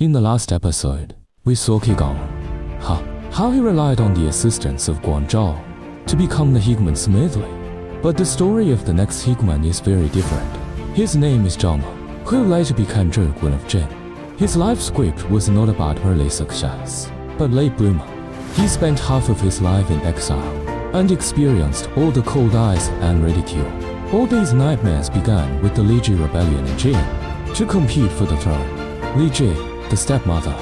In the last episode, we saw Qigong, how he relied on the assistance of Guangzhou to become the Hegemon smoothly. But the story of the next Hegemon is very different. His name is Chong'er, who later became Duke Wen of Jin. His life script was not about early success, but late bloomer. He spent half of his life in exile and experienced all the cold eyes and ridicule. All these nightmares began with the Li Ji rebellion in Jin to compete for the throne. Li Ji, the stepmother,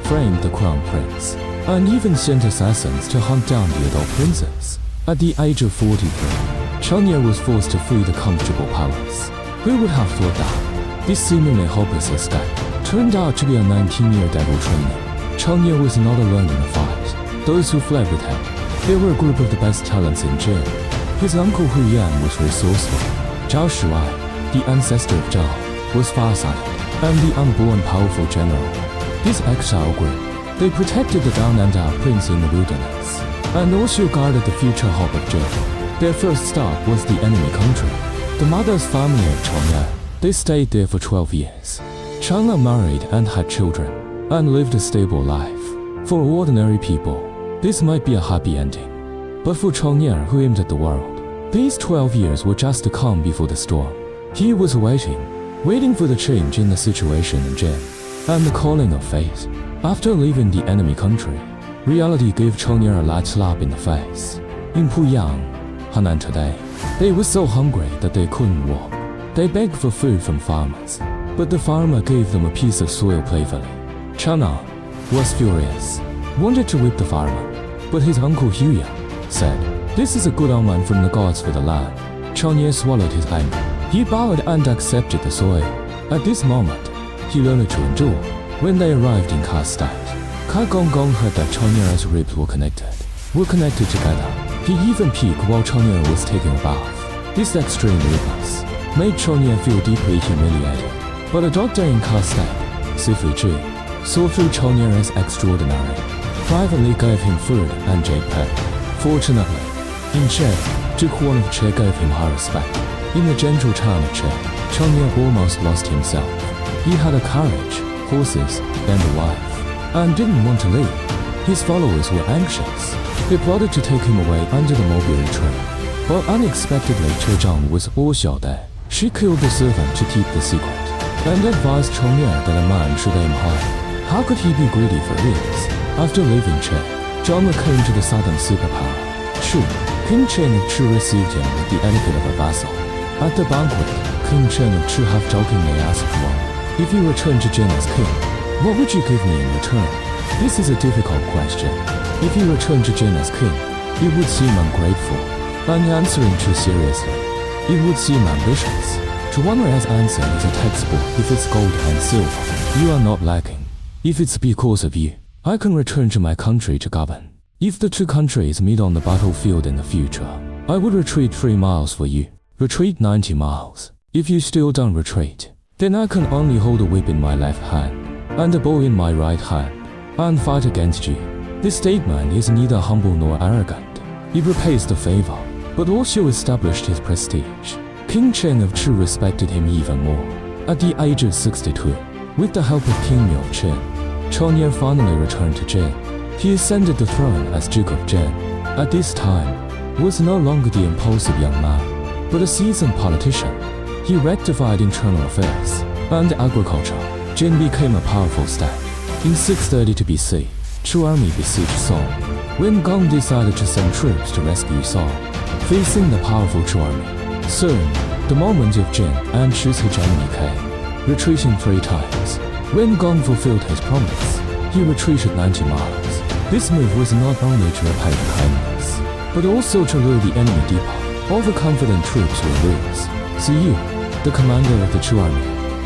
framed the crown prince and even sent assassins to hunt down the adult princess. At the age of 43, Chong'er was forced to flee the comfortable palace. Who would have thought that? This seemingly hopeless escape turned out to be a 19-year devil training. Chong'er was not alone in the fight. Those who fled with him, they were a group of the best talents in Jin. His uncle Hu Yan was resourceful. Zhao Shuai, the ancestor of Zhao, was farsighted and the unborn powerful general. This exile group, they protected the down and out prince in the wilderness, and also guarded the future hope of Jin. Their first stop was the enemy country, the mother's family of Chong'er. They stayed there for 12 years. Chong'er married and had children, and lived a stable life. For ordinary people, this might be a happy ending. But for Chong'er, who aimed at the world, these 12 years were just the calm before the storm. He was waiting for the change in the situation in Jin, and the calling of fate. After leaving the enemy country, reality gave Chong'er a light slap in the face. In Puyang, Henan today, they were so hungry that they couldn't walk. They begged for food from farmers, but the farmer gave them a piece of soil playfully. Chong'er was furious, wanted to whip the farmer, but his uncle Hu Yan said, "This is a good omen from the gods for the land." Chong'er swallowed his anger. He bowed and accepted the soil. At this moment, he learned to endure. When they arrived in Kastat, Ka Gong heard that Chong'er's ribs were connected together. He even peeked while Chong'er was taking a bath. This extreme rudeness made Chong'er feel deeply humiliated. But a doctor in Kastat, Sifu Ji, saw through Chong'er's extraordinary, privately gave him food and jade pay. Fortunately, in Jin, Duke Huan of Qi gave him high respect. In the gentle town of Qi, Chong'er almost lost himself. He had a carriage, horses, and a wife, and didn't want to leave. His followers were anxious. They plotted to take him away under the mulberry tree. But unexpectedly, Zhang was also there. She killed the servant to keep the secret, and advised Chong'er that a man should aim high. How could he be greedy for his? After leaving Qi, Chong'er came to the southern superpower, Chu. King Chen of Chu received him with the etiquette of a vassal. At the banquet, King Chen of Chu half-jokingly asked Wang, "If you return to Jin as king, what would you give me in return?" This is a difficult question. If you return to Jin as king, it would seem ungrateful, and answering too seriously, it would seem ambitious. Zhuang's answer is a textbook. If it's gold and silver, you are not lacking. If it's because of you, I can return to my country to govern. If the two countries meet on the battlefield in the future, I would retreat 3 miles for you. Retreat 90 miles. If you still don't retreat, then I can only hold a whip in my left hand and a bow in my right hand and fight against you. This statement is neither humble nor arrogant. It repays the favor, but also established his prestige. King Chen of Chu respected him even more. At the age of 62, with the help of King Miao Chen, Chong'er finally returned to Jin. He ascended the throne as Duke of Jin. At this time, was no longer the impulsive young man, but a seasoned politician. He rectified internal affairs and agriculture. Jin became a powerful state. In 630 BC, Chu army besieged Song. Wen Gong decided to send troops to rescue Song, facing the powerful Chu army. Soon, the moment of Jin and Chu's hegemony came. Retreating 3 times, Wen Gong fulfilled his promise. He retreated 90 miles. This move was not only to repay the kindness, but also to lure the enemy deeper. All the confident troops were lose. Ziyu, the commander of the Chu army,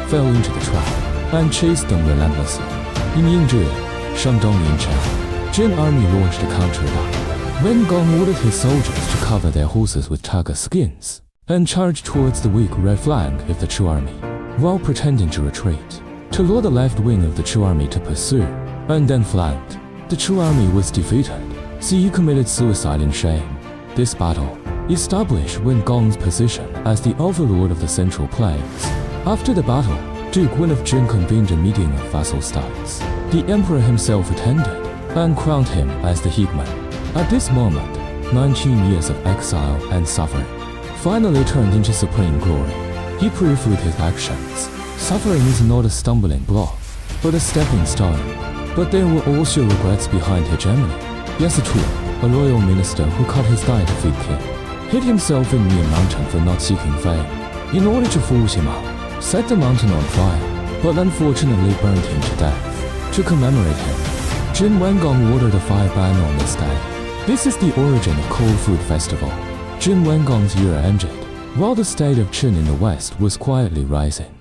fell into the trap and chased them relentlessly. In Yingzhi, Shandong Yinchang, Jin army launched a counterattack. Wen Gong ordered his soldiers to cover their horses with tiger skins and charged towards the weak red flank of the Chu army, while pretending to retreat, to lure the left wing of the Chu army to pursue, and then flanked. The Chu army was defeated. Ziyu committed suicide in shame. This battle established Wen Gong's position as the overlord of the Central Plains. After the battle, Duke Wen of Jin convened a meeting of vassal states. The emperor himself attended and crowned him as the Hegemon. At this moment, 19 years of exile and suffering finally turned into supreme glory. He proved with his actions. Suffering is not a stumbling block, but a stepping stone. But there were also regrets behind hegemony. Yes, true, a loyal minister who cut his thigh to feed king, hid himself in Near Mountain for not seeking fame, in order to force him out, set the mountain on fire, but unfortunately burned him to death. To commemorate him, Jin Wangong ordered a fire ban on this day. This is the origin of Cold Food Festival. Jin Wangong's year ended, while the state of Qin in the west was quietly rising.